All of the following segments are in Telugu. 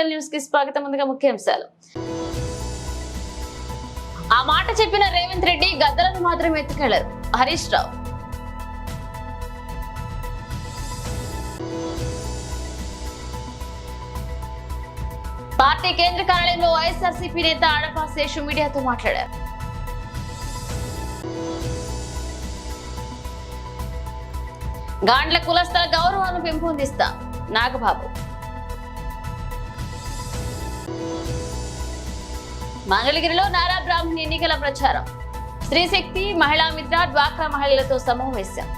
స్పెషల్ న్యూస్ కి స్వాగతం. ముందుగా ముఖ్యాంశాలు. ఆ మాట చెప్పిన రేవంత్ రెడ్డి గద్దలను మాత్రం ఎత్తుకెళ్లారు. హరీష్ రావు. పార్టీ కేంద్ర కార్యాలయంలో వైఎస్ఆర్సీపీ నేత ఆడపా శేషు మీడియాతో మాట్లాడారు. గాండ్ల కులస్థల గౌరవాలను పెంపొందిస్తా నాగబాబు. మంగళగిరిలో నారా బ్రాహ్మణి ఎన్నికల ప్రచారం. స్త్రీశక్తి, మహిళా మిత్ర, డ్వాక్రా మహిళలతో సమావేశం.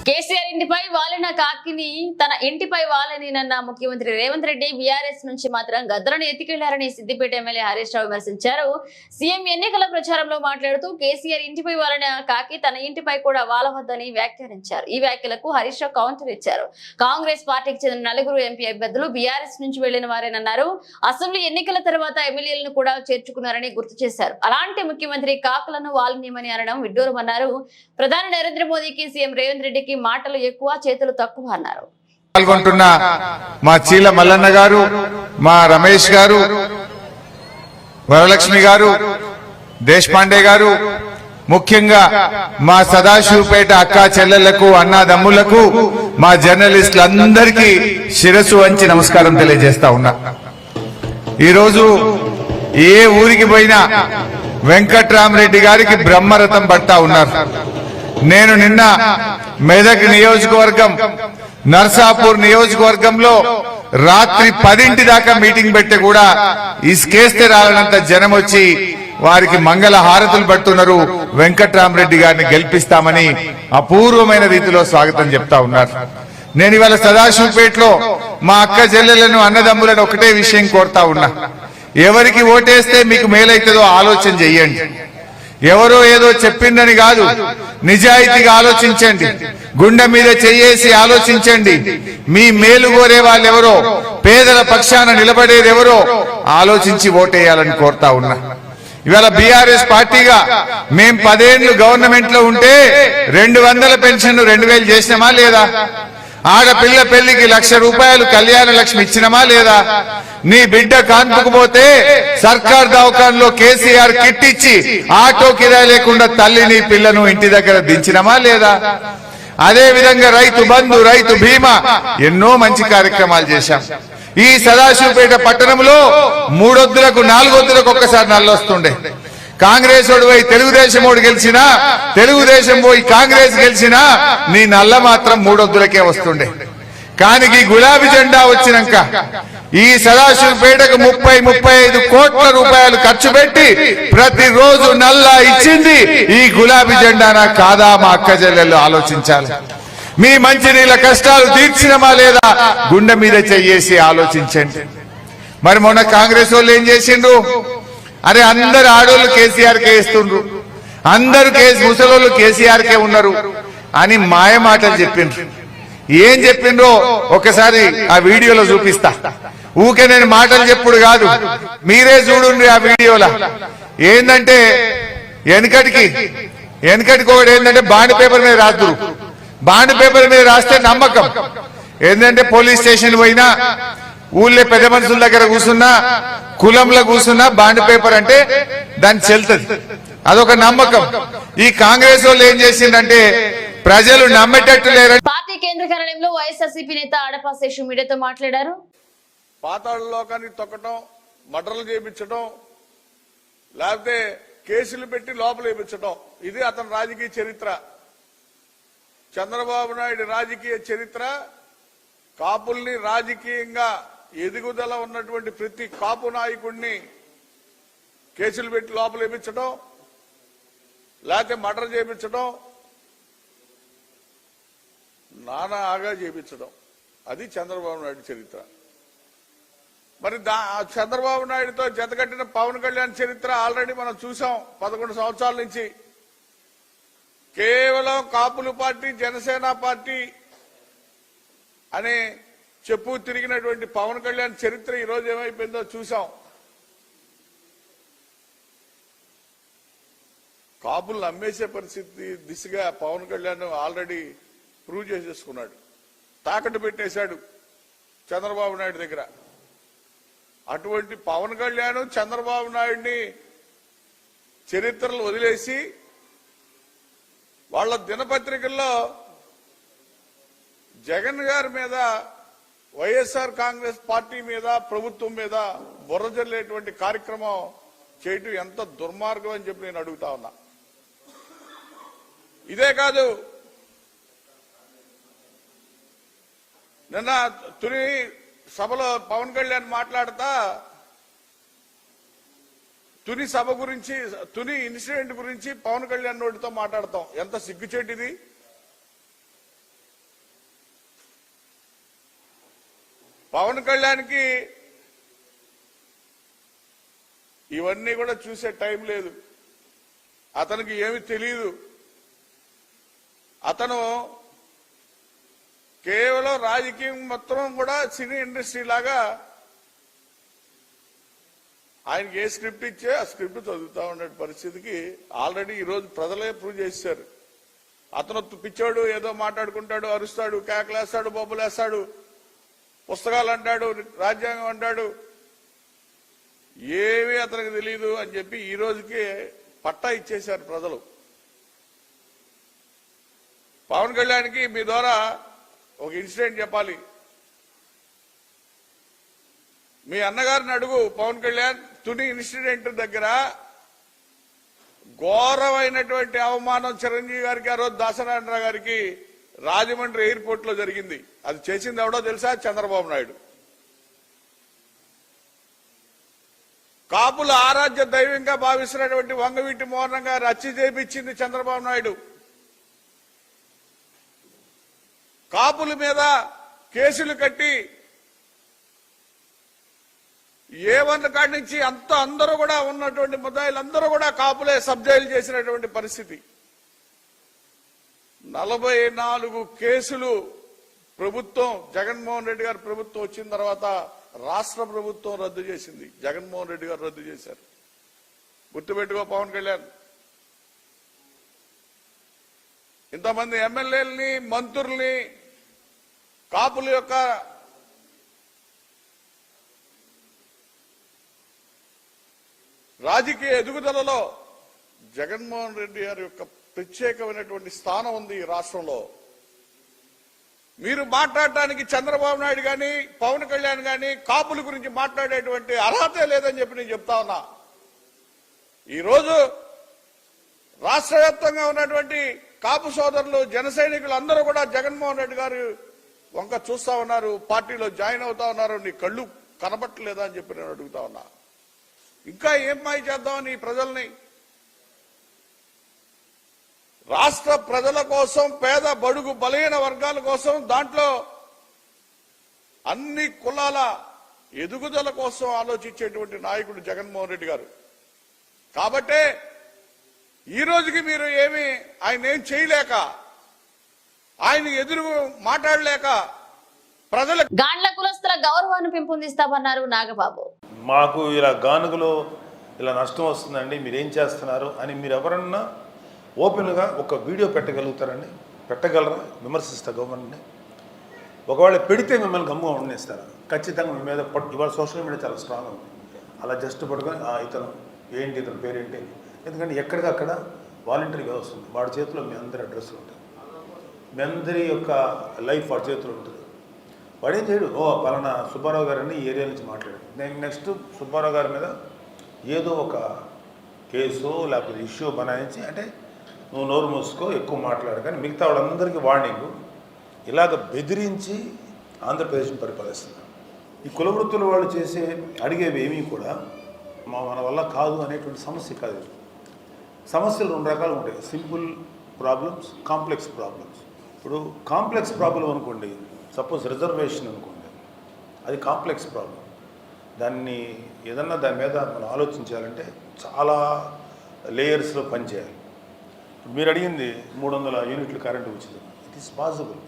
కేసీఆర్ ఇంటిపై వాలిన కాకిని తన ఇంటిపై వాలనినన్న ముఖ్యమంత్రి రేవంత్ రెడ్డి బీఆర్ఎస్ నుంచి మాత్రం గద్దలను ఎత్తికెళ్లారని సిద్దిపేట ఎమ్మెల్యే హరీష్ రావు విమర్శించారు. సీఎం ఎన్నికల ప్రచారంలో మాట్లాడుతూ కేసీఆర్ ఇంటిపై వాలిన కాకి తన ఇంటిపై కూడా వాలవద్దని వ్యాఖ్యానించారు. ఈ వ్యాఖ్యలకు హరీష్ రావు కౌంటర్ ఇచ్చారు. కాంగ్రెస్ పార్టీకి చెందిన 4 ఎంపీ అభ్యర్థులు బీఆర్ఎస్ నుంచి వెళ్లిన వారేనన్నారు. అసెంబ్లీ ఎన్నికల తర్వాత ఎమ్మెల్యేలను కూడా చేర్చుకున్నారని గుర్తు చేశారు. అలాంటి ముఖ్యమంత్రి కాకులను వాలనీయమని అనడం విడ్డూరమన్నారు. ప్రధాని నరేంద్ర మోదీకి సీఎం రేవంత్ రెడ్డికి మాటలు ఎక్కువ, చేతులు తక్కువ అన్నారు. పాల్గొంటున్న మా చీల మల్లన్న గారు, మా రమేష్ గారు, వరలక్ష్మి గారు, దేశపాండే గారు, ముఖ్యంగా మా సదాశివపేట అక్కా చెల్లెళ్లకు, అన్నాదమ్ములకు, మా జర్నలిస్టులందరికీ శిరస్సు వంచి నమస్కారం తెలియజేస్తా ఉన్నా. ఈరోజు ఏ ఊరికి పోయినా వెంకట్రామరెడ్డి గారికి బ్రహ్మరథం పడతా ఉన్నారు. నేను నిన్న మెదక్ నియోజకవర్గం, నర్సాపూర్ నియోజకవర్గంలో రాత్రి 10 దాకా మీటింగ్ పెట్టి కూడా ఇసుకేస్తే రాలనంత జనం వచ్చి వారికి మంగళ హారతులు పడుతున్నారు. వెంకట్రామరెడ్డి గారిని గెలిపిస్తామని అపూర్వమైన రీతిలో స్వాగతం చెప్తా ఉన్నారు. నేను ఇవాళ సదాశివపేటలో మా అక్క చెల్లెలను, అన్నదమ్ములను ఒకటే విషయం కోరుతా ఉన్నా. ఎవరికి ఓటేస్తే మీకు మేలైతుందో ఆలోచన చెయ్యండి. ఎవరో ఏదో చెప్పిందని కాదు, నిజాయితీగా ఆలోచించండి. గుండె మీద చెయ్యేసి ఆలోచించండి. మీ మేలు కోరే వాళ్ళు ఎవరో, పేదల పక్షాన నిలబడేది ఎవరో ఆలోచించి ఓటేయాలని కోరుతా ఉన్నా. ఇవాళ బీఆర్ఎస్ పార్టీగా మేం 10 ఏళ్లు గవర్నమెంట్ లో ఉంటే 200 పెన్షన్ 2000 చేసినామా లేదా? ఆడపిల్ల పెళ్లికి 1,00,000 రూపాయలు కళ్యాణ లక్ష్మి ఇచ్చినమా లేదా? నీ బిడ్డ కాన్పుకుపోతే సర్కార్ దవాఖానలో కేసీఆర్ కిట్ ఇచ్చి ఆటో కిరాయి లేకుండా తల్లిని పిల్లను ఇంటి దగ్గర దించినమా లేదా? అదే విధంగా రైతు బంధు, రైతు బీమా, ఎన్నో మంచి కార్యక్రమాలు చేశాం. ఈ సదాశివపేట పట్టణంలో 3 వద్దులకు 4 వద్దులకు ఒక్కసారి నల్లొస్తుండే. కాంగ్రెస్ ఓడి పోయి తెలుగుదేశం ఓడి గెలిచినా, తెలుగుదేశం పోయి కాంగ్రెస్ గెలిచినా నీ నల్ల మాత్రం 3 వద్దులకే వస్తుండే. కానీ ఈ గులాబీ జెండా వచ్చినాక ఈ సదాశివపేటకు 30-35 కోట్ల రూపాయలు ఖర్చు పెట్టి ప్రతిరోజు నల్ల ఇచ్చింది ఈ గులాబీ జెండానా కాదా? మా అక్క చెల్లెళ్ళు ఆలోచించాలి. మీ మంచినీళ్ళ కష్టాలు తీర్చినమా లేదా? గుండె మీద చెయ్యేసి ఆలోచించండి. మరి మొన్న కాంగ్రెస్ వాళ్ళు ఏం చేసిండ్రు? అరే అందరు ఆడోళ్ళు కేసీఆర్ కే ఇస్తుండ్రు, అందరు ముసలోళ్ళు కేసీఆర్ కే ఉన్నారు అని మాయ మాటలు చెప్పిండ్రు. ఏం చెప్పిండ్రో ఒకసారి ఆ వీడియోలో చూపిస్తా. ఊకే నేను మాటలు చెప్పుడు కాదు, మీరే చూడండి ఆ వీడియోలో. ఏంటంటే వెనకటికి ఒకటి ఏంటంటే బాండ్ పేపర్ మీద రాదురు. బాండ్ పేపర్ మీద రాస్తే నమ్మకం. ఏంటంటే పోలీస్ స్టేషన్ పోయినా, ఊళ్ళో పెద్ద మనుషుల దగ్గర కూర్చున్నా, కులంలో కూర్చున్నా బాండ్ పేపర్ అంటే దాన్ని చెల్తది, అదొక నమ్మకం. ఈ కాంగ్రెస్ వాళ్ళు ఏం చేసిందంటే ప్రజలు నమ్మేటట్టు లేరు. పార్టీ కేంద్ర కార్యాలయంలో వైఎస్ఆర్సీపీ నేత ఆడపా శేషు మీడియాతో మాట్లాడారు. పాతాళ లోకాన్ని తొక్కటం, మర్డర్లు చేయించడం, లేకపోతే కేసులు పెట్టి లోపల వేయించడం, ఇది అతని రాజకీయ చరిత్ర. చంద్రబాబు నాయుడు రాజకీయ చరిత్ర కాపుల్ని రాజకీయంగా ఎదుగుదల ఉన్నటువంటి ప్రతి కాపు నాయకుడిని కేసులు పెట్టి లోపల వేయించడం, లేకపోతే మర్డర్ చేయించడం, నానా ఆగా చేయించడం, అది చంద్రబాబు నాయుడు చరిత్ర. మరి చంద్రబాబు నాయుడుతో జతకట్టిన పవన్ కళ్యాణ్ చరిత్ర ఆల్రెడీ మనం చూసాం. 11 సంవత్సరాల నుంచి కేవలం కాపుల పార్టీ, జనసేన పార్టీ అనే చెప్పు తిరిగినటువంటి పవన్ కళ్యాణ్ చరిత్ర ఈరోజు ఏమైపోయిందో చూసాం. కాపులను అమ్మేసే పరిస్థితి దిశగా పవన్ కళ్యాణ్ ఆల్రెడీ ప్రూవ్ చేసేసుకున్నాడు. తాకట్టు పెట్టేశాడు చంద్రబాబు నాయుడు దగ్గర. అటువంటి పవన్ కళ్యాణ్ చంద్రబాబు నాయుడిని చరిత్రలు వదిలేసి వాళ్ళ దినపత్రికల్లో జగన్ గారి మీద, వైఎస్ఆర్ కాంగ్రెస్ పార్టీ మీద, ప్రభుత్వం మీద బుర్ర జల్లేటువంటి కార్యక్రమం చేయటం ఎంత దుర్మార్గం అని చెప్పి నేను అడుగుతా ఉన్నా. ఇదే కాదు, నిన్న తుని సభలో పవన్ కళ్యాణ్ మాట్లాడుతా తుని సభ గురించి, తుని ఇన్సిడెంట్ గురించి పవన్ కళ్యాణ్ నోటితో మాట్లాడతాం. ఎంత సిగ్గుచేటిది. పవన్ కళ్యాణ్కి ఇవన్నీ కూడా చూసే టైం లేదు. అతనికి ఏమి తెలియదు. అతను కేవలం రాజకీయం మొత్తం కూడా సినీ ఇండస్ట్రీ లాగా ఆయనకి ఏ స్క్రిప్ట్ ఇచ్చే ఆ స్క్రిప్ట్ చదువుతా ఉండే పరిస్థితికి ఆల్రెడీ ఈరోజు ప్రజలే ప్రూవ్ చేశారు. అతను పిచ్చాడు, ఏదో మాట్లాడుకుంటాడు, అరుస్తాడు, కేకలేస్తాడు, బొబ్బలేస్తాడు, పుస్తకాలు అంటాడు, రాజ్యాంగం అంటాడు, ఏమీ అతనికి తెలియదు అని చెప్పి ఈ రోజుకి పట్టా ఇచ్చేశారు ప్రజలు. పవన్ కళ్యాణ్కి మీ ద్వారా ఒక ఇన్సిడెంట్ చెప్పాలి. మీ అన్నగారిని అడుగు, పవన్ కళ్యాణ్ తుని ఇన్సిడెంట్ దగ్గర ఘోరమైనటువంటి అవమానం చిరంజీవి గారికి, ఆ రోజు దాసనారాయణ గారికి రాజమండ్రి ఎయిర్పోర్ట్ లో జరిగింది. అది చేసింది ఎవడో తెలుసా? చంద్రబాబు నాయుడు. కాపుల ఆరాధ్య దైవంగా భావిస్తున్నటువంటి వంగవీటి మోహన్ గారు హత్య చేయించింది చంద్రబాబు నాయుడు. కాపుల మీద కేసులు కట్టి ఏ1 కాడి నుంచి అందరూ కూడా ఉన్నటువంటి ముద్దాయిలందరూ కూడా కాపులే సబ్జైలు చేసినటువంటి పరిస్థితి. 44 కేసులు ప్రభుత్వం, జగన్మోహన్ రెడ్డి గారి ప్రభుత్వం వచ్చిన తర్వాత రాష్ట్ర ప్రభుత్వం రద్దు చేసింది. జగన్మోహన్ రెడ్డి గారు రద్దు చేశారు. గుర్తుపెట్టుకో పవన్ కళ్యాణ్. ఇంతమంది ఎమ్మెల్యేలని, మంత్రుల్ని కాపుల యొక్క రాజకీయ ఎదుగుదలలో జగన్మోహన్ రెడ్డి గారి యొక్క ప్రత్యేకమైనటువంటి స్థానం ఉంది ఈ రాష్ట్రంలో. మీరు మాట్లాడటానికి చంద్రబాబు నాయుడు గాని, పవన్ కళ్యాణ్ గాని కాపుల గురించి మాట్లాడేటువంటి అర్హతే లేదని చెప్పి నేను చెప్తా ఉన్నా. ఈరోజు రాష్ట్ర వ్యాప్తంగా ఉన్నటువంటి కాపు సోదరులు, జన సైనికులు అందరూ కూడా జగన్మోహన్ రెడ్డి గారు వంక చూస్తా ఉన్నారు, పార్టీలో జాయిన్ అవుతా ఉన్నారు. నీ కళ్ళు కనబట్టలేదా అని చెప్పి నేను అడుగుతా ఉన్నా. ఇంకా ఏం మాయ చేద్దామని ఈ ప్రజల్ని? రాష్ట్ర ప్రజల కోసం, పేద బడుగు బలహీన వర్గాల కోసం, దాంట్లో అన్ని కులాల ఎదుగుదల కోసం ఆలోచించేటువంటి నాయకుడు జగన్మోహన్ రెడ్డి గారు. కాబట్టే ఈ రోజుకి మీరు ఆయన ఏం చేయలేక, ఆయన ఎదురు మాట్లాడలేక ప్రజల గాండ్ల కులస్తుల గౌరవాన్ని పెంపొందిస్తామన్నారు నాగబాబు. మాకు ఇలా గానుగులో ఇలా నష్టం వస్తుందండి, మీరేం చేస్తున్నారు అని మీరు ఎవరన్నా ఓపెన్గా ఒక వీడియో పెట్టగలుగుతారండి? పెట్టగలరా? విమర్శిస్తా గవర్నమెంట్ని. ఒకవేళ పెడితే మిమ్మల్ని గమ్ముగా ఉండేస్తారా? ఖచ్చితంగా మీ మీద ఇవాళ సోషల్ మీడియా చాలా స్ట్రాంగ్ ఉంది. అలా జస్ట్ పట్టుకొని ఇతను ఏంటి, ఇతని పేరేంటి, ఎందుకంటే ఎక్కడికక్కడ వాలంటరీ వ్యవస్థ ఉంది. వాడి చేతిలో మీ అందరి అడ్రస్లు ఉంటాయి, మీ అందరి యొక్క లైఫ్ వాడి చేతిలో ఉంటుంది. వాడేం చేయడు, పలానా సుబ్బారావు గారని ఈ ఏరియా నుంచి మాట్లాడాడు, నేను నెక్స్ట్ సుబ్బారావు గారి మీద ఏదో ఒక కేసు లేకపోతే ఇష్యూ బనాయించి, అంటే నువ్వు నోరు మూసుకో, ఎక్కువ మాట్లాడు, కానీ మిగతా వాళ్ళందరికీ వార్నింగ్ ఇలాగ బెదిరించి ఆంధ్రప్రదేశ్ని పరిపాలిస్తున్నారు. ఈ కుల వృత్తుల వాళ్ళు చేసే అడిగేవి ఏమీ కూడా మన వల్ల కాదు అనేటువంటి సమస్య కాదు. సమస్యలు 2 రకాలు ఉంటాయి, సింపుల్ ప్రాబ్లమ్స్, కాంప్లెక్స్ ప్రాబ్లమ్స్. ఇప్పుడు కాంప్లెక్స్ ప్రాబ్లం అనుకోండి, సపోజ్ రిజర్వేషన్ అనుకోండి, అది కాంప్లెక్స్ ప్రాబ్లం. దాన్ని ఏదన్నా దాని మీద మనం ఆలోచించాలంటే చాలా లేయర్స్లో పనిచేయాలి. మీరు అడిగింది 300 యూనిట్లు కరెంటు ఉచితం, ఇట్ ఈస్ పాసిబుల్.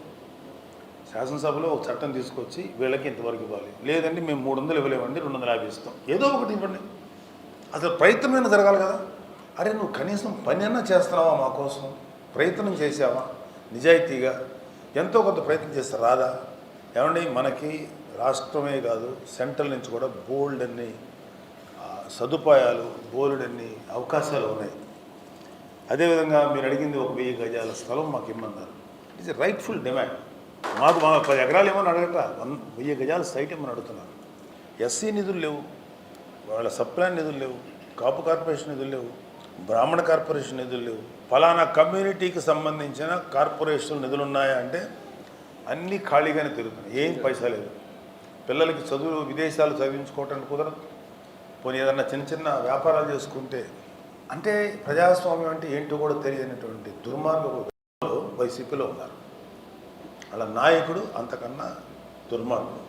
శాసనసభలో ఒక చట్టం తీసుకొచ్చి వీళ్ళకి ఇంతవరకు ఇవ్వాలి, లేదండి మేము 300 ఇవ్వలేమండి, 250 ఇస్తాం, ఏదో ఒకటి ఇవ్వండి. అసలు ప్రయత్నమైనా జరగాలి కదా. అరే నువ్వు కనీసం పని అన్నా చేస్తున్నావా, మా కోసం ప్రయత్నం చేసావా, నిజాయితీగా ఎంతో కొంత ప్రయత్నం చేస్తే రాదా? ఏమండి, మనకి రాష్ట్రమే కాదు సెంట్రల్ నుంచి కూడా బోల్డ్ అన్ని సదుపాయాలు, బోల్డ్ అన్ని అవకాశాలు ఉన్నాయి. అదేవిధంగా మీరు అడిగింది 1000 గజాల స్థలం మాకు ఇమ్మన్నారు. It's a rightful demand. మాకు 10 ఎకరాలు ఏమని అడగట, 1000 గజాల సైట్ ఏమని అడుగుతున్నారు. ఎస్సీ నిధులు లేవు, వాళ్ళ సప్లాన్ నిధులు లేవు, కాపు కార్పొరేషన్ నిధులు లేవు, బ్రాహ్మణ కార్పొరేషన్ నిధులు లేవు. ఫలానా కమ్యూనిటీకి సంబంధించిన కార్పొరేషన్ నిధులు ఉన్నాయా అంటే అన్నీ ఖాళీగానే తిరుగుతున్నాయి, ఏం పైసా లేదు. పిల్లలకి చదువు విదేశాలు చదివించుకోవటానికి కుదరదు. పోనీ ఏదన్నా చిన్న చిన్న వ్యాపారాలు చేసుకుంటే, అంటే ప్రజాస్వామ్యం అంటే ఏంటో కూడా తెలియనటువంటి దుర్మార్గపు వైసీపీలో ఉన్నారు. అలా నాయకుడు అంతకన్నా దుర్మార్గుడు.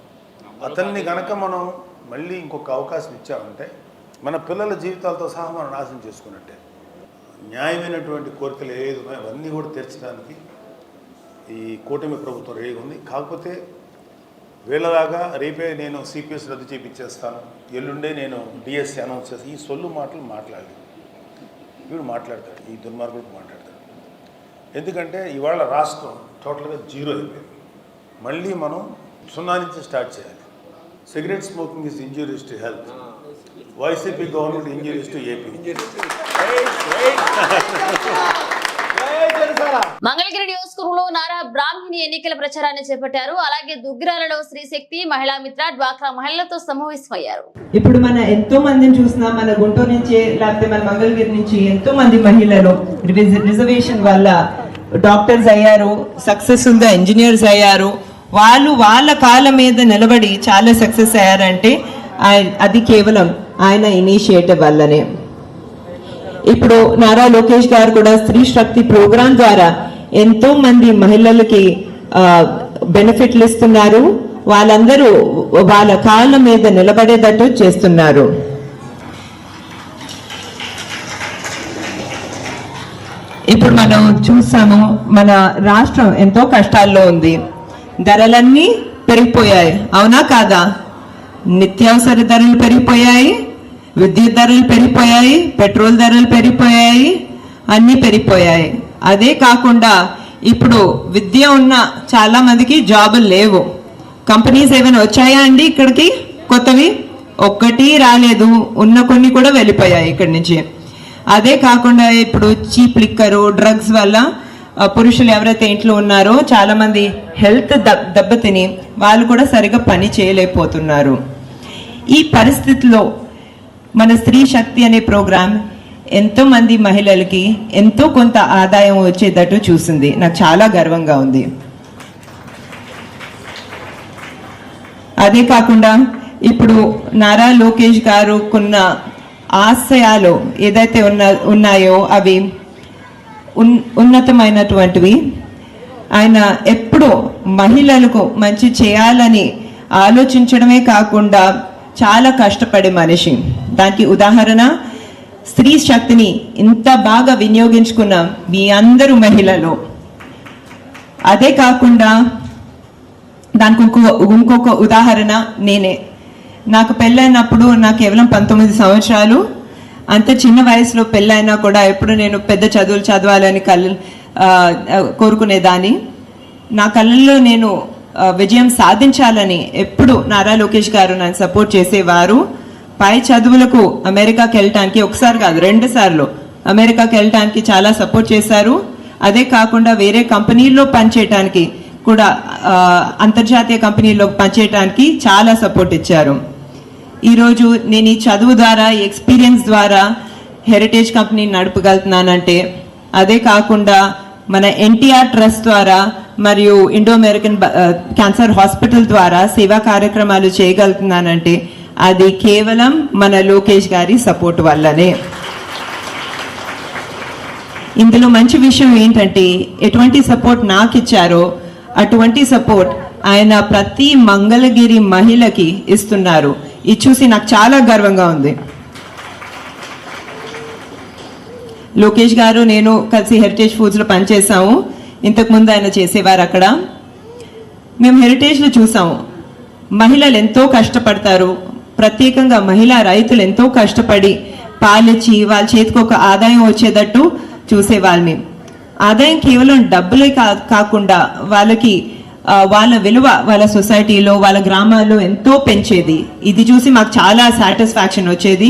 అతన్ని కనుక మనం మళ్ళీ ఇంకొక అవకాశం ఇచ్చామంటే మన పిల్లల జీవితాలతో సహా మనం నాశనం చేసుకున్నట్టే. న్యాయమైనటువంటి కోరికలు ఏది ఉన్నాయో అవన్నీ కూడా తీర్చడానికి ఈ కూటమి ప్రభుత్వం రెడీగా ఉంది. కాకపోతే వీళ్ళలాగా రేపే నేను సిపిఎస్ రద్దు చేయించేస్తాను, ఎల్లుండే నేను డిఎస్సి అనౌన్స్ చేసి ఈ సొల్లు మాటలు మాట్లాడాలి. వీడు మాట్లాడతాడు, ఈ దుర్మార్గుడు మాట్లాడతాడు. ఎందుకంటే ఇవాళ రాష్ట్రం టోటల్గా జీరో అయిపోయింది. మళ్ళీ మనం 0 నుంచి స్టార్ట్ చేయాలి. Cigarette smoking is injurious to health. YCP government injurious to AP. Mangalagiri నియోజకవర్గంలో నారా బ్రాహ్మణి ఎన్నికల ప్రచారాన్ని చేపట్టారు. అలాగే దుగ్గిరాలలో శ్రీశక్తి మహిళా మిత్ర డ్వాక్రా మహిళలతో సమావేశమయ్యారు. ఇప్పుడు మన ఎంతో మందిని చూసినా, మన గుంటూరు నుంచి లేకపోతే మన మంగళగిరి నుంచి ఎంతో మంది మహిళలు రిజర్వేషన్ వల్ల డాక్టర్స్ అయ్యారు, సక్సెస్ఫుల్ గా ఇంజనీర్స్ అయ్యారు. వాళ్ళు వాళ్ళ కాళ్ళ మీద నిలబడి చాలా సక్సెస్ అయ్యారంటే అది కేవలం ఆయన ఇనిషియేటివ్ వల్లనే. ఇప్పుడు నారా లోకేష్ గారు కూడా స్త్రీ శక్తి ప్రోగ్రాం ద్వారా ఎంతో మంది మహిళలకి బెనిఫిట్లు ఇస్తున్నారు. వాళ్ళందరూ వాళ్ళ కాళ్ళ మీద నిలబడేటట్టు చేస్తున్నారు. ఇప్పుడు మనం చూసాము, మన రాష్ట్రం ఎంతో కష్టాల్లో ఉంది. ధరలన్నీ పెరిగిపోయాయి, అవునా కాదా? నిత్యావసర ధరలు పెరిగిపోయాయి, విద్యుత్ ధరలు పెరిగిపోయాయి, పెట్రోల్ ధరలు పెరిగిపోయాయి, అన్నీ పెరిగిపోయాయి. అదే కాకుండా ఇప్పుడు విద్య ఉన్న చాలా మందికి జాబులు లేవు. కంపెనీస్ ఏమైనా వచ్చాయా అండి ఇక్కడికి కొత్తవి? ఒక్కటి రాలేదు, ఉన్న కొన్ని కూడా వెళ్ళిపోయాయి ఇక్కడి నుంచి. అదే కాకుండా ఇప్పుడు చీప్ లిక్కరు, డ్రగ్స్ వల్ల పురుషులు ఎవరైతే ఇంట్లో ఉన్నారో చాలా మంది హెల్త్ దెబ్బతిని వాళ్ళు కూడా సరిగా పని చేయలేకపోతున్నారు. ఈ పరిస్థితిలో మన స్త్రీ శక్తి అనే ప్రోగ్రాం ఎంతో మంది మహిళలకి ఎంతో కొంత ఆదాయం వచ్చేటట్టు చూసింది. నాకు చాలా గర్వంగా ఉంది. అదే కాకుండా ఇప్పుడు నారా లోకేష్ గారు కొన్న ఆశయాలు ఏదైతే ఉన్నాయో అవి ఉన్నతమైనటువంటివి. ఆయన ఎప్పుడూ మహిళలకు మంచి చేయాలని ఆలోచించడమే కాకుండా చాలా కష్టపడే మనిషి. దానికి ఉదాహరణ స్త్రీ శక్తిని ఇంత బాగా వినియోగించుకున్న మీ అందరూ మహిళలు. అదే కాకుండా దానికి ఇంకొక ఉదాహరణ నేనే. నాకు పెళ్ళైనప్పుడు నాకు కేవలం 19 సంవత్సరాలు. అంత చిన్న వయసులో పెళ్ళైనా కూడా ఎప్పుడు నేను పెద్ద చదువులు చదవాలని కోరుకునేదాన్ని. నా కళ్ళల్లో నేను విజయం సాధించాలని ఎప్పుడు నారా లోకేష్ గారు నన్ను సపోర్ట్ చేసేవారు. పై చదువులకు అమెరికాకి వెళ్ళటానికి ఒకసారి కాదు 2 సార్లు అమెరికాకి వెళ్ళటానికి చాలా సపోర్ట్ చేశారు. అదే కాకుండా వేరే కంపెనీల్లో పనిచేయటానికి కూడా, అంతర్జాతీయ కంపెనీల్లో పనిచేయటానికి చాలా సపోర్ట్ ఇచ్చారు. ఈరోజు నేను ఈ చదువు ద్వారా, ఈ ఎక్స్పీరియన్స్ ద్వారా హెరిటేజ్ కంపెనీని నడపగలుగుతున్నానంటే, అదే కాకుండా మన ఎన్టీఆర్ ట్రస్ట్ ద్వారా మరియు ఇండో అమెరికన్ క్యాన్సర్ హాస్పిటల్ ద్వారా సేవా కార్యక్రమాలు చేయగలుగుతున్నానంటే అది కేవలం మన లోకేష్ గారి సపోర్ట్ వల్లనే. ఇందులో మంచి విషయం ఏంటంటే, ఎటువంటి సపోర్ట్ నాకు ఇచ్చారో అటువంటి సపోర్ట్ ఆయన ప్రతి మంగళగిరి మహిళకి ఇస్తున్నారు. ఇది చూసి నాకు చాలా గర్వంగా ఉంది. లోకేష్ గారు నేను కలిసి హెరిటేజ్ ఫుడ్స్లో పనిచేసాము. ఇంతకుముందు ఆయన చేసేవారు అక్కడ. మేము హెరిటేజ్లో చూసాము, మహిళలు ఎంతో కష్టపడతారు. ప్రత్యేకంగా మహిళా రైతులు ఎంతో కష్టపడి పాలిచ్చి వాళ్ళ చేతికి ఒక ఆదాయం వచ్చేటట్టు చూసేవాళ్ళని. ఆదాయం కేవలం డబ్బులే కాకుండా వాళ్ళకి వాళ్ళ విలువ వాళ్ళ సొసైటీలో వాళ్ళ గ్రామాల్లో ఎంతో పెంచేది. ఇది చూసి మాకు చాలా సాటిస్ఫాక్షన్ వచ్చేది.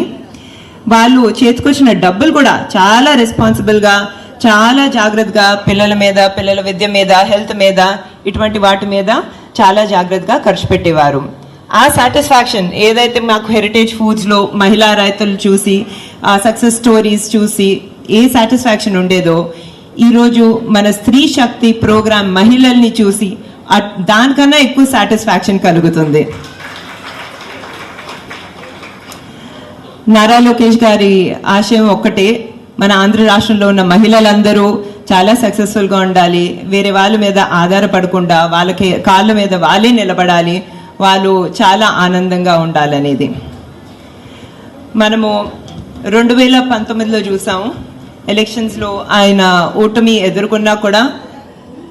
వాళ్ళు చేతికొచ్చిన డబ్బులు కూడా చాలా రెస్పాన్సిబుల్గా, చాలా జాగ్రత్తగా పిల్లల మీద, పిల్లల విద్య మీద, హెల్త్ మీద, ఇటువంటి వాటి మీద చాలా జాగ్రత్తగా ఖర్చు పెట్టేవారు. ఆ సాటిస్ఫాక్షన్ ఏదైతే మాకు హెరిటేజ్ ఫుడ్స్లో మహిళా రైతులు చూసి, ఆ సక్సెస్ స్టోరీస్ చూసి ఏ సాటిస్ఫాక్షన్ ఉండేదో, ఈరోజు మన స్త్రీ శక్తి ప్రోగ్రాం మహిళల్ని చూసి దానికన్నా ఎక్కువ సాటిస్ఫాక్షన్ కలుగుతుంది. నారా లోకేష్ గారి ఆశయం ఒక్కటే, మన ఆంధ్ర రాష్ట్రంలో ఉన్న మహిళలందరూ చాలా సక్సెస్ఫుల్గా ఉండాలి, వేరే వాళ్ళ మీద ఆధారపడకుండా వాళ్ళకి కాళ్ళ మీద వాళ్ళే నిలబడాలి, వాళ్ళు చాలా ఆనందంగా ఉండాలనేది. మనము 2019లో చూసాము, ఎలక్షన్స్లో ఆయన ఓటమి ఎదుర్కొన్నా కూడా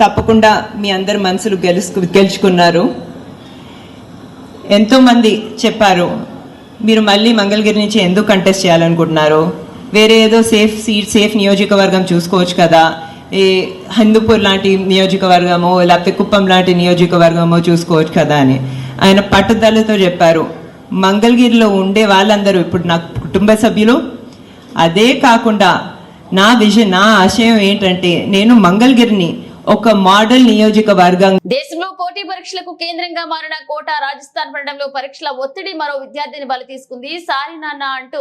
తప్పకుండా మీ అందరి మనసులు గెలుచుకున్నారు. ఎంతోమంది చెప్పారు, మీరు మళ్ళీ మంగళగిరి నుంచి ఎందుకు కంటెస్ట్ చేయాలనుకుంటున్నారు, వేరే ఏదో సేఫ్ నియోజకవర్గం చూసుకోవచ్చు కదా, ఏ హిందూపూర్ లాంటి నియోజకవర్గమో లేకపోతే కుప్పం లాంటి నియోజకవర్గమో చూసుకోవచ్చు కదా అని ఆయన పట్టుదలతో చెప్పారు. మంగళగిరిలో ఉండే వాళ్ళందరూ ఇప్పుడు నా కుటుంబ సభ్యులు. అదే కాకుండా నా విజన్, నా ఆశయం ఏంటంటే నేను మంగళగిరిని ఒక మోడల్ నియోజకవర్గం. దేశంలో పోటీ పరీక్షలకు కేంద్రంగా మారిన కోట రాజస్థాన్ పట్టణంలో పరీక్షల ఒత్తిడి మరో విద్యార్థిని బలి తీసుకుంది. సారీ నాన్న అంటూ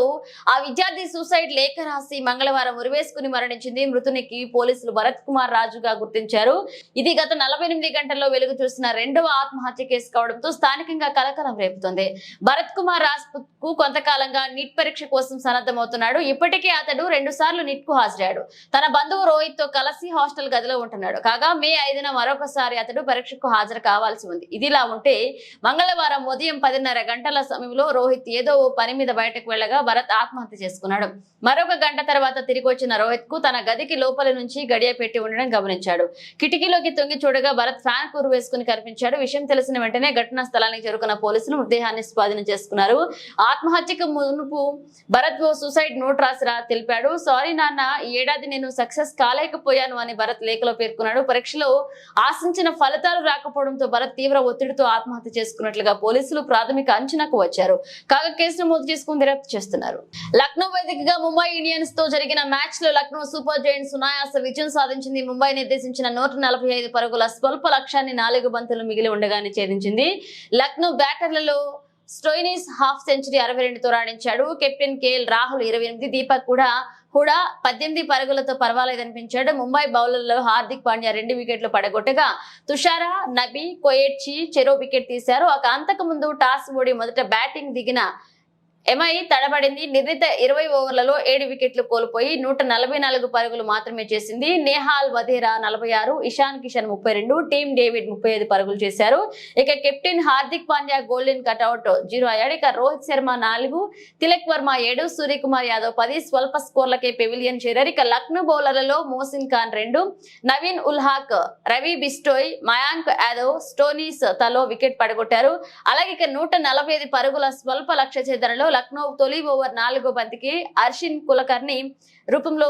ఆ విద్యార్థి సూసైడ్ లేఖ రాసి మంగళవారం ఉరివేసుకుని మరణించింది. మృతునికి పోలీసులు భరత్ కుమార్ రాజుగా గుర్తించారు. ఇది గత 48 గంటల్లో వెలుగు చూసిన రెండవ ఆత్మహత్య కేసు కావడంతో స్థానికంగా కలకలం రేపుతోంది. భరత్ కుమార్ రాజ్పుత్ కు కొంతకాలంగా నీట్ పరీక్ష కోసం సన్నద్ధమవుతున్నాడు. ఇప్పటికే అతడు 2 సార్లు నీట్ కు హాజరయ్యాడు. తన బంధువు రోహిత్ తో కలిసి హాస్టల్ గదిలో ఉంటున్నాడు. కాగా మే 5న మరొకసారి అతడు పరీక్షకు హాజరు కావాల్సి ఉంది. ఇదిలా ఉంటే మంగళవారం ఉదయం 10:30 గంటల సమయంలో రోహిత్ ఏదో పని మీద బయటకు వెళ్లగా భరత్ ఆత్మహత్య చేసుకున్నాడు. మరొక గంట తర్వాత తిరిగి వచ్చిన రోహిత్ కు తన గదికి లోపలి నుంచి గడియ పెట్టి ఉండడం గమనించాడు. కిటికీలోకి తొంగి చూడగా భరత్ ఫ్యాన్ కూరు వేసుకుని కనిపించాడు. విషయం తెలిసిన వెంటనే ఘటనా స్థలానికి చేరుకున్న పోలీసులు మృతదేహాన్ని స్వాధీనం చేసుకున్నారు. ఆత్మహత్యకు మునుపు భరత్ ఓ సూసైడ్ నోట్ రాసి తెలిపాడు. సారీ నాన్న, ఈ ఏడాది నేను సక్సెస్ కాలేకపోయాను అని భరత్ లేఖలో పేర్కొన్నాడు. పరీక్షలో ఆశించిన ఫలితాలు రాకపోవడంతో భరత్ తీవ్ర ఒత్తిడితో ఆత్మహత్య చేసుకున్నట్లుగా పోలీసులు ప్రాథమిక అంచనాకు వచ్చారు. కాగా కేసు నమోదు చేసుకుని దర్యాప్తు చేస్తున్నారు. లక్నో వేదికగా ముంబై ఇండియన్స్ తో జరిగిన మ్యాచ్ లో లక్నో సూపర్ జైంట్స్ సునాయాస విజయం సాధించింది. ముంబై నిర్దేశించిన 145 పరుగుల స్వల్ప లక్ష్యాన్ని 4 బంతులు మిగిలి ఉండగానే ఛేదించింది. లక్నో బ్యాటర్లలో స్టోయినిస్ హాఫ్ సెంచరీ 62తో రాణించాడు. కెప్టెన్ కేఎల్ రాహుల్ 28, దీపక్ కూడా 18 పరుగులతో పర్వాలేదనిపించాడు. ముంబై బౌలర్లలో హార్దిక్ పాండ్యా 2 వికెట్లు పడగొట్టగా తుషారా, నబీ, కోయెట్చి చెరో వికెట్ తీశారు. అంతకు ముందు టాస్ ఓడి మొదట బ్యాటింగ్ దిగిన ఎంఐ తడబడింది. నిర్ణీత 20 ఓవర్లలో 7 వికెట్లు కోల్పోయి 144 పరుగులు మాత్రమే చేసింది. నేహాల్ వధేరా 46, ఇషాన్ కిషన్ 32, టీమ్ డేవిడ్ 35 పరుగులు చేశారు. ఇక captain Hardik Pandya golden cutout 0 అయ్యాడు. ఇక రోహిత్ శర్మ 4, తిలక్ వర్మ 7, సూర్యకుమార్ యాదవ్ 10 స్వల్ప స్కోర్లకే పెవిలియన్ చేరారు. ఇక లక్నో బౌలర్లలో మోసిన్ ఖాన్ 2, నవీన్ ఉల్ హక్, రవి బిస్టోయ్, మయాంక్ యాదవ్, స్టోనీస్ తలో వికెట్ పడగొట్టారు. అలాగే ఇక 145 పరుగుల స్వల్ప లక్ష్య ఛేదనలో లక్నో తొలి ఓవర్ 4వ బంతికి అర్షిన్ కులకర్ణి రూపంలో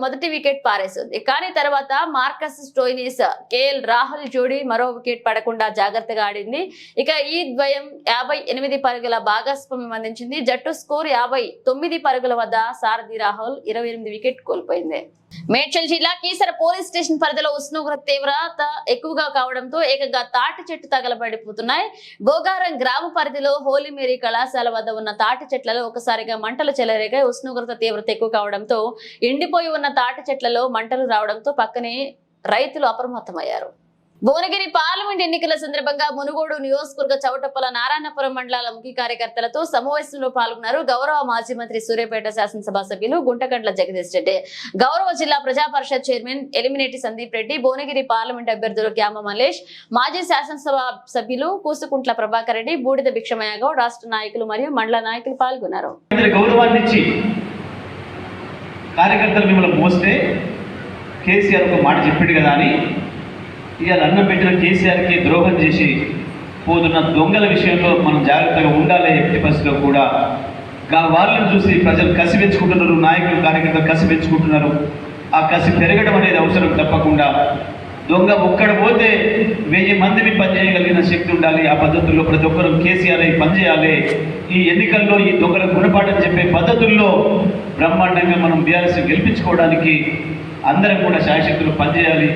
మొదటి వికెట్ పారేసింది. కానీ తర్వాత మార్కస్ స్టోయినిస్, కేఎల్ రాహుల్ జోడీ మరో వికెట్ పడకుండా జాగ్రత్తగా ఆడింది. ఇక ఈ ద్వయం 58 పరుగుల భాగస్వామ్యం అందించింది. జట్టు స్కోర్ 59 పరుగుల వద్ద సారథి రాహుల్ 28 వికెట్ కోల్పోయింది. మేడ్చల్ జిల్లా కీసర పోలీస్ స్టేషన్ పరిధిలో ఉష్ణోగ్రత తీవ్రత ఎక్కువగా కావడంతో ఏకంగా తాటి చెట్టు తగలబడిపోతున్నాయి. బోగారం గ్రామ పరిధిలో హోలీ మేరీ కళాశాల వద్ద ఉన్న తాటి చెట్లలో ఒకసారిగా మంటలు చెలరేగాయి. ఉష్ణోగ్రత తీవ్రత ఎక్కువ కావడంతో ఎండిపోయి ఉన్న తాటి చెట్లలో మంటలు రావడంతో పక్కనే రైతులు అప్రమత్తమయ్యారు. భువనగిరి పార్లమెంట్ ఎన్నికల సందర్భంగా మునుగోడు నియోజకవర్గ చౌటప్పల నారాయణపురం మండలాల ముఖ్య కార్యకర్తలతో సమావేశంలో పాల్గొన్నారు గౌరవ మాజీ మంత్రి సూర్యాపేట శాసనసభ సభ్యులు గుంటకండ్ల జగదీష్ రెడ్డి, గౌరవ జిల్లా ప్రజా పరిషత్ చైర్మన్ ఎలిమినేటి సందీప్ రెడ్డి, భువనగిరి పార్లమెంట్ అభ్యర్థులు గ్యామ మల్లేష్, మాజీ శాసనసభ సభ్యులు కూసుకుంట్ల ప్రభాకర్ రెడ్డి, బూడిద భిక్షమయ్య గౌడ్, రాష్ట్ర నాయకులు మరియు మండల నాయకులు పాల్గొన్నారు. కార్యకర్తలు మిమ్మల్ని మోస్తే కేసీఆర్ ఒక మాట చెప్పిండు కదా అని ఇవాళ అన్నం పెట్టిన కేసీఆర్కి ద్రోహం చేసి పోతున్న దొంగల విషయంలో మనం జాగ్రత్తగా ఉండాలి. ఎట్టి పరిస్థితిలో కూడా వాళ్ళని చూసి ప్రజలు కసి పెంచుకుంటున్నారు, నాయకులు కార్యకర్తలు కసి పెంచుకుంటున్నారు. ఆ కసి పెరగడం అనేది అవసరం. తప్పకుండా దొంగ ఒక్కడ పోతే 1000 మందిని పనిచేయగలిగిన శక్తి ఉండాలి. ఆ పద్ధతుల్లో ప్రతి ఒక్కరు కేసీఆర్ పనిచేయాలి. ఈ ఎన్నికల్లో ఈ దొంగలకు గుణపాఠం చెప్పే పద్ధతుల్లో బ్రహ్మాండంగా మనం బీఆర్ఎస్ గెలిపించుకోవడానికి అందరం కూడా శాయశక్తులు పనిచేయాలి.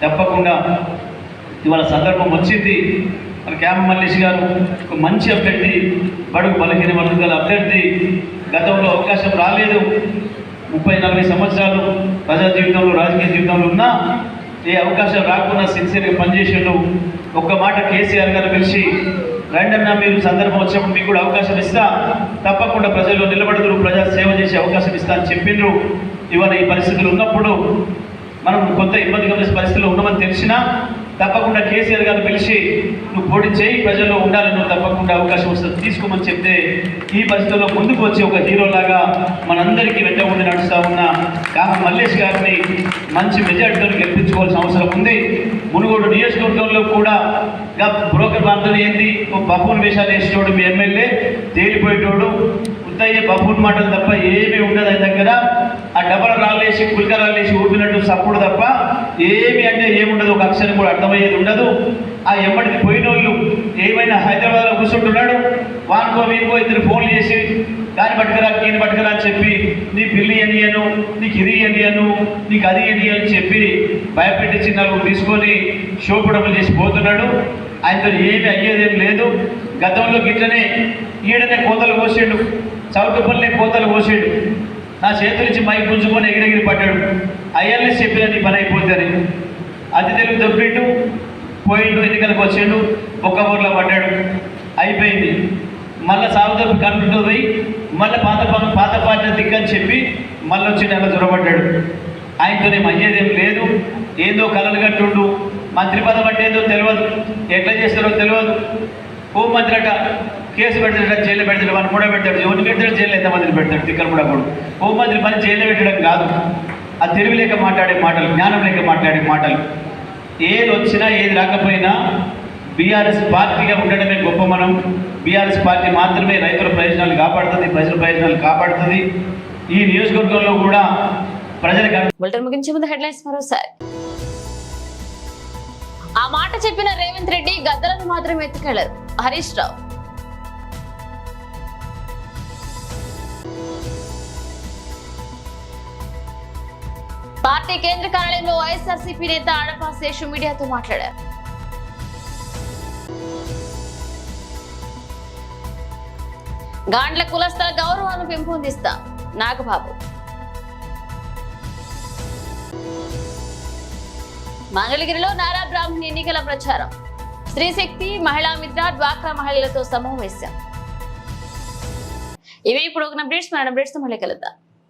తప్పకుండా ఇవాళ సందర్భం వచ్చింది. మన క్యామ్ మల్లేష్ గారు ఒక మంచి అభ్యర్థి, బడుగు బలహీన వర్గాల అభ్యర్థి. గతంలో అవకాశం రాలేదు. 30-40 సంవత్సరాలు ప్రజా జీవితంలో రాజకీయ జీవితంలో ఉన్నా ఏ అవకాశం రాకుండా సిన్సియర్గా పనిచేసాడు. ఒక్క మాట కేసీఆర్ గారు పిలిచి, రండన్నా మీరు సందర్భం వచ్చినప్పుడు మీకు కూడా అవకాశం ఇస్తా, తప్పకుండా ప్రజల్లో నిలబడదురు, ప్రజా సేవ చేసే అవకాశం ఇస్తా అని చెప్పిండ్రు. ఇవాళ ఈ పరిస్థితులు ఉన్నప్పుడు మనం కొంత ఇబ్బందికర పరిస్థితుల్లో ఉన్నామని తెలిసినా తప్పకుండా కేసీఆర్ గారు పిలిచి నువ్వు పోటీ చేయి, ప్రజల్లో ఉండాలి, నువ్వు తప్పకుండా అవకాశం వస్తుంది తీసుకోమని చెప్తే ఈ పరిస్థితుల్లో ముందుకు వచ్చి ఒక హీరోలాగా మనందరికీ వెంట ఉండి నడుస్తూ ఉన్న కామ మల్లేష్ గారిని మంచి మెజార్టీతో గెలిపించుకోవాల్సిన అవసరం ఉంది. మునుగోడు నియోజకవర్గంలో కూడా బ్రోకర్ ప్రాంతం ఏంది, బఫూన్ వేషాలు వేసేటోడు మీ ఎమ్మెల్యే, తేలిపోయేటోడు, ఉత్తయ్య బఫూన్ మాటలు తప్ప ఏమీ ఉండదు ఆయన దగ్గర. ఆ డబల్ రాళ్ళేసి కుల్కరాళ్ళేసి ఊపినట్టు సప్పుడు తప్ప ఏమి అంటే ఏముండదు, ఒక అక్షరం కూడా అర్థమయ్యేది ఉండదు. ఆ ఎప్పటికి పోయినోళ్ళు ఏమైనా హైదరాబాద్లో కూర్చుంటున్నాడు, వానుకో వీనుకో ఇద్దరు ఫోన్లు చేసి దాన్ని పట్టుకురా దీన్ని పట్టుకురా అని చెప్పి నీ బిల్లు ఎనియను, నీకు ఇది ఎనియను, నీకు అది ఎని అని చెప్పి భయపెట్టి చిన్నలు తీసుకొని షోపుడములు చేసి పోతున్నాడు. ఆయనతో ఏమి అయ్యేదేం లేదు. గతంలో గిట్లనే ఈడనే కోతలు కోసాడు, చౌటుపల్లె కోతలు కోసాడు. నా చేతుల నుంచి మైక్ గుంజుకొని ఎగిరెగిరి పడ్డాడు. అయ్యాలని చెప్పిన నీ పని అయిపోతుంది. అతి తెలుగు దొబ్బిండు, పోయిండు, ఎన్నికలకు వచ్చాడు, ఒక్క ఊర్లో పడ్డాడు, అయిపోయింది. మళ్ళీ సాగుదొబ్బి కనుకుంటూ పోయి మళ్ళీ పాత పార్టీ దిక్కని చెప్పి మళ్ళీ వచ్చి నెల జ్వరపడ్డాడు. ఆయనతోనేం అయ్యేదేం లేదు. ఏదో కలలు కట్టుండు, మంత్రి పదం అంటే ఏదో తెలియదు, ఎట్లా చేస్తారో తెలియదు. హోంమంత్రి అట కేసు పెడతాడు, జైల్లో పెడతాడు, వాడిని కూడా పెడతాడు, ఎవరిని పెడతాడు, జైలు ఎంతమందిని పెడతాడు, తిక్కలు కూడా కూడా. హోంమంత్రి పని జైల్లో పెట్టడం కాదు, ఆ తెలివి లేక మాట్లాడే మాటలు, జ్ఞానం లేక మాట్లాడే మాటలు. ఏది వచ్చినా ఏది రాకపోయినా బీఆర్ఎస్ పార్టీగా ఉండడమే గొప్ప. మనం బీఆర్ఎస్ పార్టీ మాత్రమే రైతుల ప్రయోజనాలు కాపాడుతుంది, ప్రజల ప్రయోజనాలు కాపాడుతుంది. ఈ నియోజకవర్గంలో కూడా ప్రజలకు బులెటిన్ ముగించే ముందు హెడ్లైన్స్ మరోసారి. ఆ మాట చెప్పిన రేవంత్ రెడ్డి గద్దలను మాత్రం ఎత్తుకెళ్లారు హరీష్ రావు. పార్టీ కేంద్ర కార్యాలయంలో వైఎస్ఆర్సీపీ నేత ఆడపా శేషు మీడియాతో మాట్లాడారు. గాండ్ల కులస్థల గౌరవాన్ని పెంపొందిస్తా నాగబాబు. మంగళగిరిలో నారా బ్రాహ్మణి ఎన్నికల ప్రచారం. స్త్రీశక్తి, మహిళా మిత్ర, డ్వాక్రా మహిళలతో సమావేశం. ఇవి ఇప్పుడు ఒక అప్డేట్స్, మన అప్డేట్స్ తో మళ్ళీ కలుద్దాం.